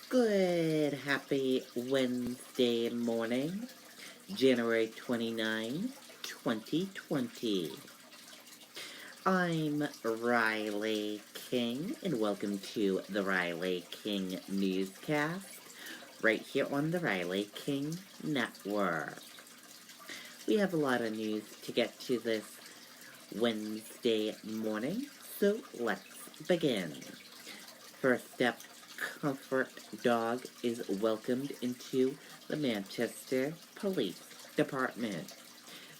Good, happy Wednesday morning, January 29, 2020. I'm Riley King, and welcome to the Riley King Newscast, right here on the Riley King Network. We have a lot of news to get to this Wednesday morning, so let's begin. First up, Comfort Dog is welcomed into the Manchester Police Department.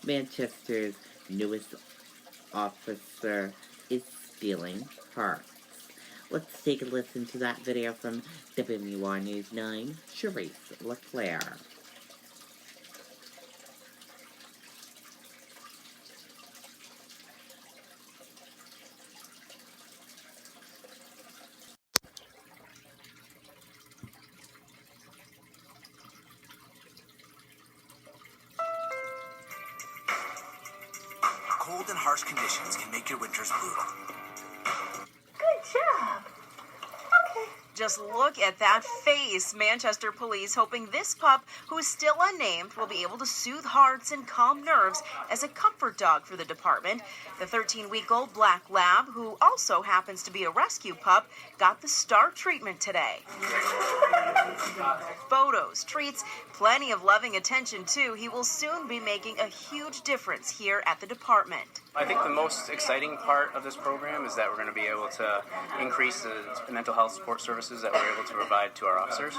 Manchester's newest officer is stealing hearts. Let's take a listen to that video from WMUR News 9, Charisse LeClaire. Cold and harsh conditions can make your winters brutal. Good job. Okay. Just look at that face. Manchester police hoping this pup, who is still unnamed, will be able to soothe hearts and calm nerves as a comfort dog for the department. The 13-week-old black lab, who also happens to be a rescue pup, got the star treatment today. Photos, treats, plenty of loving attention, too. He will soon be making a huge difference here at the department. I think the most exciting part of this program is that we're going to be able to increase the mental health support services that we're able to provide to our officers,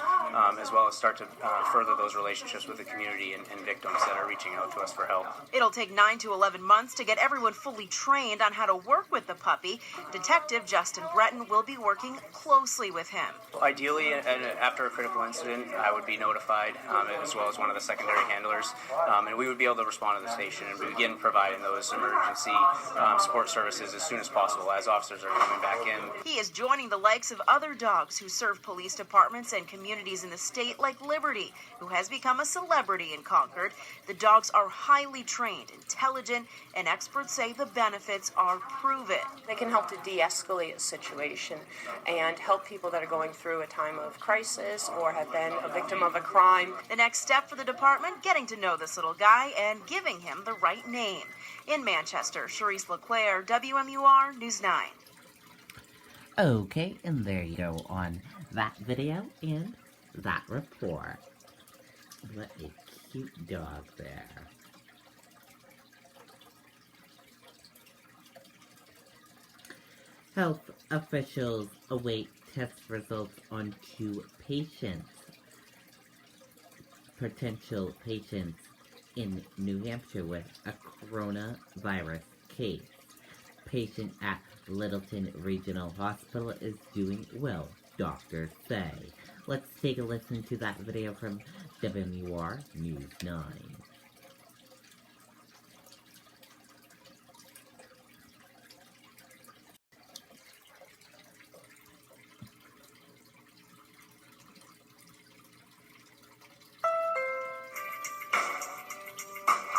as well as start to further those relationships with the community and victims that are reaching out to us for help. It'll take 9 to 11 months to get everyone fully trained on how to work with the puppy. Detective Justin Breton will be working closely with him. Ideally, after a critical incident, I would be notified, as well as one of the secondary handlers, and we would be able to respond to the station and begin providing those emergency support services as soon as possible as officers are coming back in. He is joining the likes of other dogs who serve police departments and communities in the state, like Liberty, who has become a celebrity in Concord. The dogs are highly trained, intelligent, and experts say the benefits are proven. They can help to de-escalate a situation and help people that are going through a time of crisis or have been a victim of a crime. The next step for the department, getting to know this little guy and giving him the right name. In Manchester, Charisse LeClaire, WMUR News 9. Okay, and there you go on that video and that report. What a cute dog there. Health officials await test results on 2 potential patients in New Hampshire with a coronavirus case. Patient at Littleton Regional Hospital is doing well, doctors say. Let's take a listen to that video from WMUR News 9.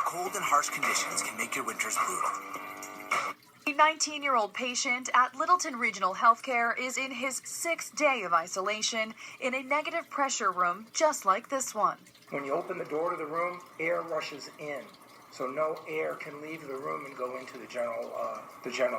Cold and harsh conditions can make your winters brutal. A 19-year-old patient at Littleton Regional Healthcare is in his 6th day of isolation in a negative pressure room just like this one. When you open the door to the room, air rushes in, so no air can leave the room and go into the general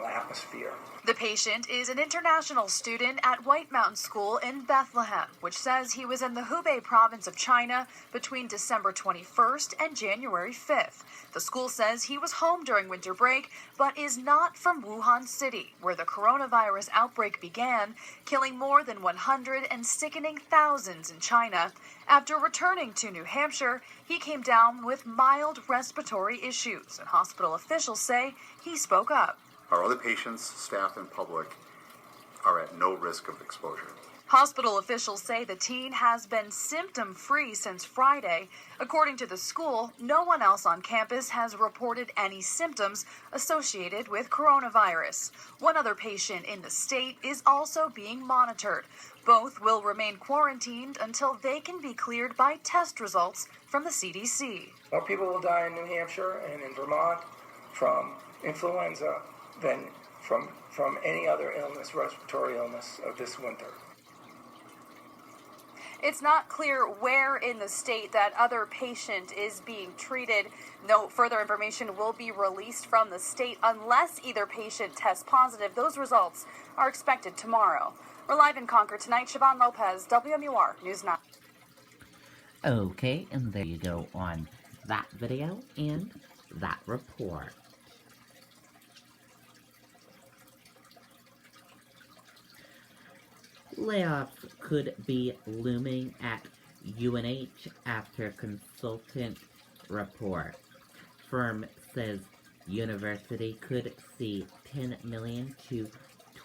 atmosphere. The patient is an international student at White Mountain School in Bethlehem, which says he was in the Hubei province of China between December 21st and January 5th. The school says he was home during winter break, but is not from Wuhan City, where the coronavirus outbreak began, killing more than 100 and sickening thousands in China. After returning to New Hampshire, he came down with mild respiratory issues, and hospital officials say he spoke up. Our other patients, staff, and public are at no risk of exposure. Hospital officials say the teen has been symptom-free since Friday. According to the school, no one else on campus has reported any symptoms associated with coronavirus. One other patient in the state is also being monitored. Both will remain quarantined until they can be cleared by test results from the CDC. More people will die in New Hampshire and in Vermont from influenza than from any other illness, respiratory illness of this winter. It's not clear where in the state that other patient is being treated. No further information will be released from the state unless either patient tests positive. Those results are expected tomorrow. We're live in Concord tonight. Siobhan Lopez, WMUR News 9. Okay, and there you go on that video and that report. Layoffs could be looming at UNH after consultant report. Firm says university could see $10 million to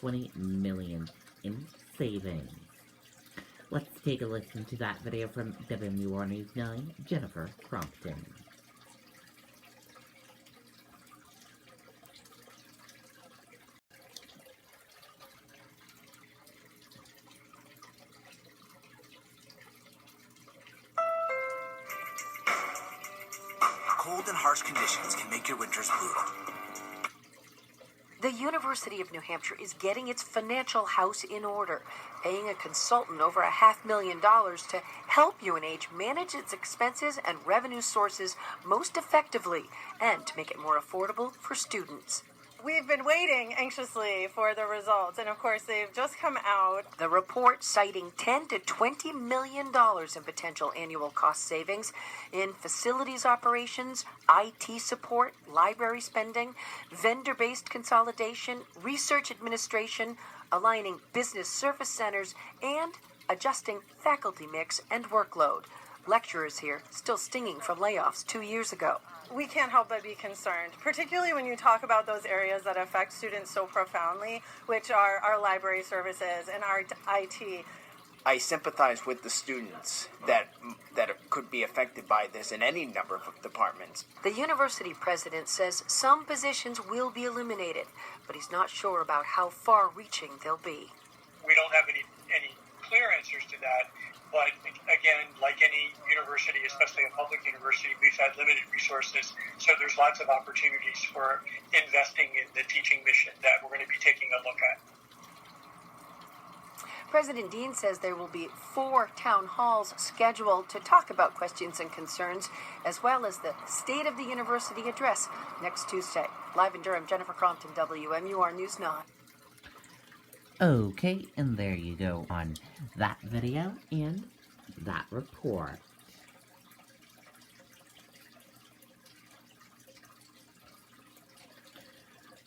$20 million in savings. Let's take a listen to that video from WMUR News 9, Jennifer Crompton. Cold and harsh conditions can make your winters brutal. The University of New Hampshire is getting its financial house in order, paying a consultant over $500,000 to help UNH manage its expenses and revenue sources most effectively and to make it more affordable for students. We've been waiting anxiously for the results, and of course they've just come out. The report citing $10 to $20 million in potential annual cost savings in facilities operations, IT support, library spending, vendor-based consolidation, research administration, aligning business service centers, and adjusting faculty mix and workload. Lecturers here still stinging from layoffs 2 years ago. We can't help but be concerned, particularly when you talk about those areas that affect students so profoundly, which are our library services and our IT. I sympathize with the students that could be affected by this in any number of departments. The university president says some positions will be eliminated, but he's not sure about how far-reaching they'll be. We don't have any clear answers to that. But again, like any university, especially a public university, we've had limited resources. So there's lots of opportunities for investing in the teaching mission that we're going to be taking a look at. President Dean says there will be 4 town halls scheduled to talk about questions and concerns, as well as the State of the University address next Tuesday. Live in Durham, Jennifer Crompton, WMUR News 9. Okay, and there you go on that video and that report.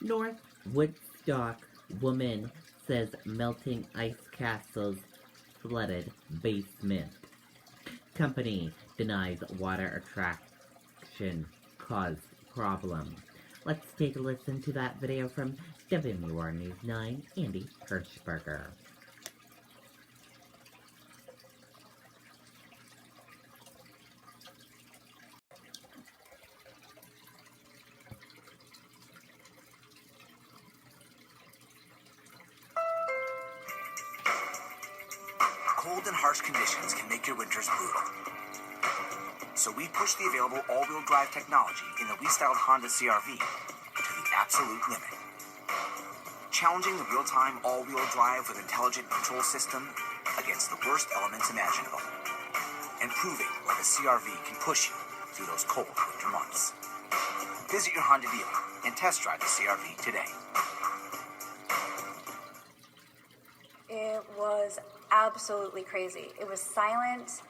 North Woodstock woman says melting ice castles flooded basement. Company denies water attraction caused problem. Let's take a listen to that video from WMUR News 9, Andy Hirschberger. Cold and harsh conditions can make your winters brutal. So we push the available all-wheel drive technology in the restyled Honda CR-V to the absolute limit. Challenging the real-time all-wheel drive with intelligent control system against the worst elements imaginable. And proving why the CR-V can push you through those cold winter months. Visit your Honda dealer and test drive the CR-V today. It was absolutely crazy. It was silent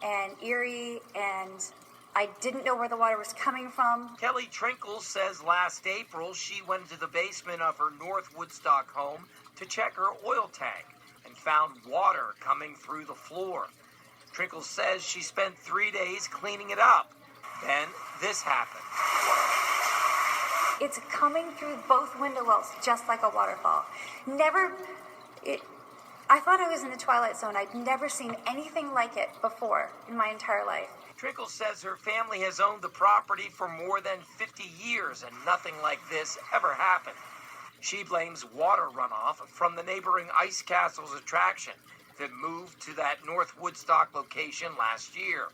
and eerie, and I didn't know where the water was coming from. Kelly Trinkle says last April she went into the basement of her North Woodstock home to check her oil tank and found water coming through the floor. Trinkle says she spent 3 days cleaning it up. Then this happened. It's coming through both window wells just like a waterfall. I thought I was in the Twilight Zone. I'd never seen anything like it before in my entire life. Trinkle says her family has owned the property for more than 50 years and nothing like this ever happened. She blames water runoff from the neighboring Ice Castles attraction that moved to that North Woodstock location last year.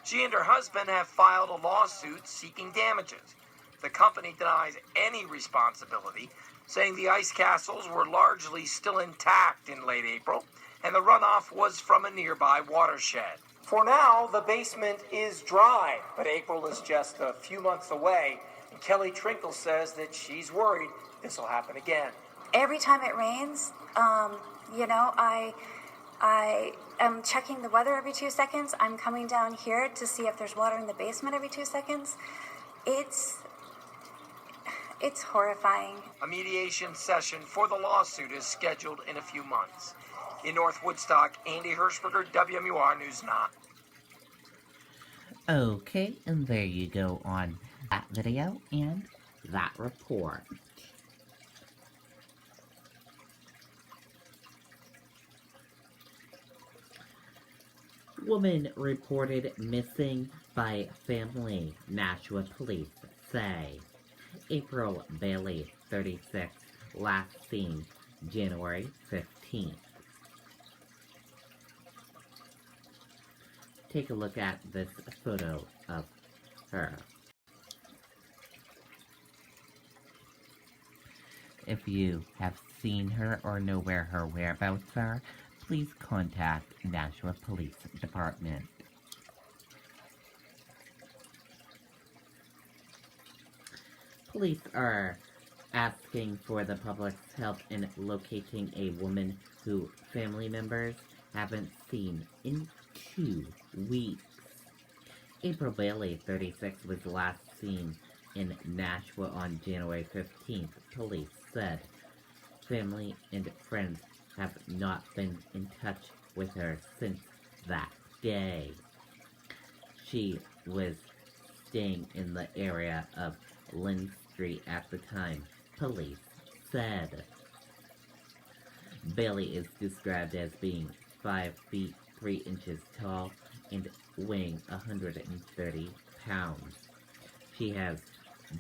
She and her husband have filed a lawsuit seeking damages. The company denies any responsibility saying the ice castles were largely still intact in late April, and the runoff was from a nearby watershed. For now, the basement is dry, but April is just a few months away, and Kelly Trinkle says that she's worried this will happen again. Every time it rains, I am checking the weather every 2 seconds. I'm coming down here to see if there's water in the basement every 2 seconds. It's horrifying. A mediation session for the lawsuit is scheduled in a few months. In North Woodstock, Andy Hirschberger, WMUR News 9. Okay, and there you go on that video and that report. Woman reported missing by family, Nashua police say. April Bailey, 36, last seen January 15th. Take a look at this photo of her. If you have seen her or know where her whereabouts are, please contact Nashua Police Department. Police are asking for the public's help in locating a woman who family members haven't seen in 2 weeks. April Bailey, 36, was last seen in Nashua on January 15th, police said. Family and friends have not been in touch with her since that day. She was staying in the area of Lynn Street at the time, police said. Bailey is described as being 5 feet 3 inches tall and weighing 130 pounds. She has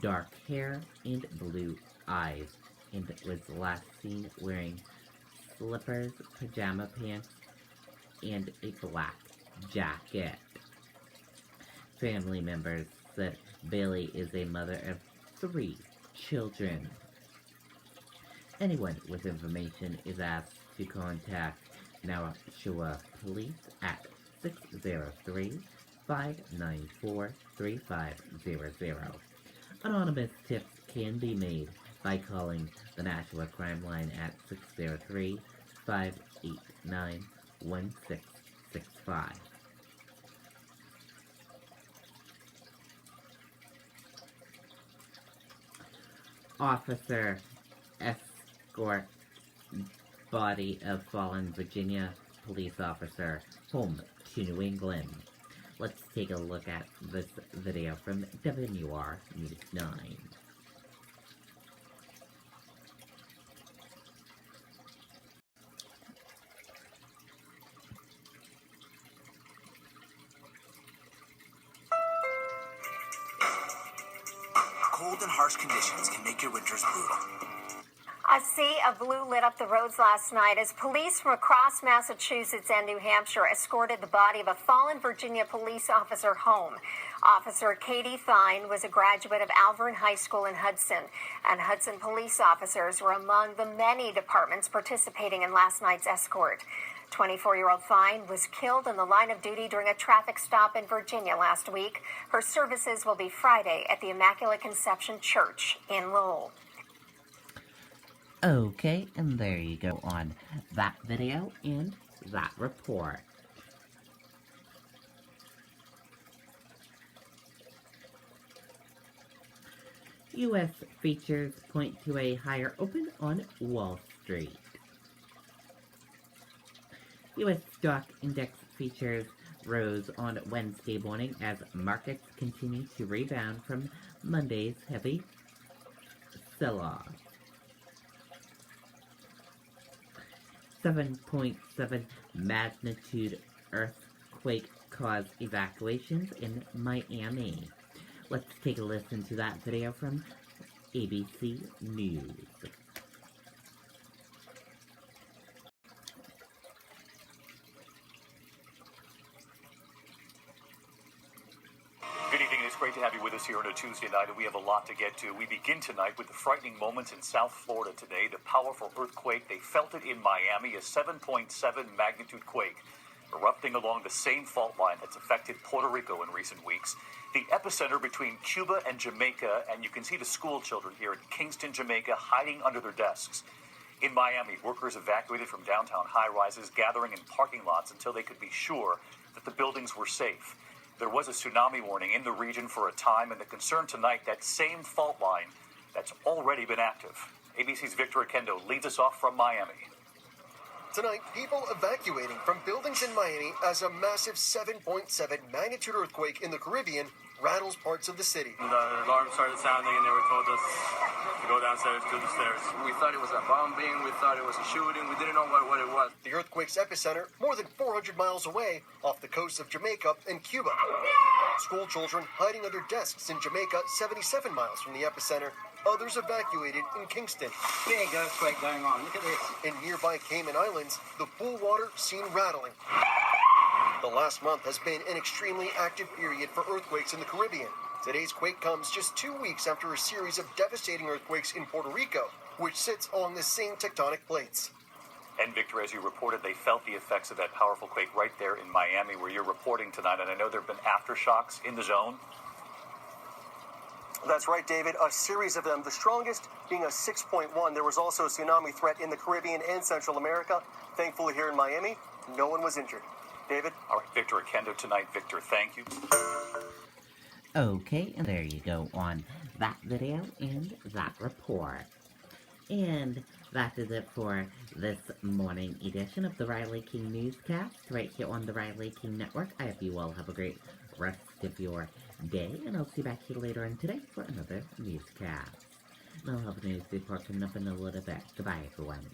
dark hair and blue eyes and was last seen wearing slippers, pajama pants, and a black jacket. Family members said Bailey is a mother of 3 children. Anyone with information is asked to contact Nashua Police at 603-594-3500. Anonymous tips can be made by calling the Nashua Crime Line at 603-589-1665. Officer escort body of fallen Virginia police officer home to New England. Let's take a look at this video from WMUR News 9. Cold and harsh conditions can make your winters brutal. A sea of blue lit up the roads last night as police from across Massachusetts and New Hampshire escorted the body of a fallen Virginia police officer home. Officer Katie Thine was a graduate of Alvern High School in Hudson, and Hudson police officers were among the many departments participating in last night's escort. 24-year-old Fine was killed in the line of duty during a traffic stop in Virginia last week. Her services will be Friday at the Immaculate Conception Church in Lowell. Okay, and there you go on that video and that report. U.S. features point to a higher open on Wall Street. U.S. stock index features rose on Wednesday morning as markets continue to rebound from Monday's heavy sell-off. 7.7 magnitude earthquake caused evacuations in Miami. Let's take a listen to that video from ABC News. Good evening, News great to have you with us here on a Tuesday night, and we have a lot to get to. We begin tonight with the frightening moments in South Florida today. The powerful earthquake, they felt it in Miami, a 7.7 magnitude quake, erupting along the same fault line that's affected Puerto Rico in recent weeks. The epicenter between Cuba and Jamaica, and you can see the school children here in Kingston, Jamaica, hiding under their desks. In Miami, workers evacuated from downtown high-rises, gathering in parking lots until they could be sure that the buildings were safe. There was a tsunami warning in the region for a time, and the concern tonight, that same fault line that's already been active. ABC's Victor Akendo leads us off from Miami. Tonight, people evacuating from buildings in Miami as a massive 7.7 magnitude earthquake in the Caribbean rattles parts of the city. The alarm started sounding and they were told us to go downstairs to the stairs. We thought it was a bombing, we thought it was a shooting, we didn't know what it was. The earthquake's epicenter more than 400 miles away off the coast of Jamaica and Cuba. School children hiding under desks in Jamaica 77 miles from the epicenter. Others evacuated in Kingston. Big earthquake going on. Look at this. In nearby Cayman Islands, the pool water seen rattling. The last month has been an extremely active period for earthquakes in the Caribbean. Today's quake comes just 2 weeks after a series of devastating earthquakes in Puerto Rico, which sits along the same tectonic plates. And Victor, as you reported, they felt the effects of that powerful quake right there in Miami, where you're reporting tonight. And I know there have been aftershocks in the zone. That's right, David. A series of them, the strongest being a 6.1. There was also a tsunami threat in the Caribbean and Central America. Thankfully, here in Miami, no one was injured. David? All right, Victor Akendo tonight. Victor, thank you. Okay, and there you go on that video and that report. And that is it for this morning edition of the Riley King Newscast right here on the Riley King Network. I hope you all have a great rest of your day, and I'll see you back here later on today for another newscast. And I'll have a news report coming up in a little bit. Goodbye, everyone.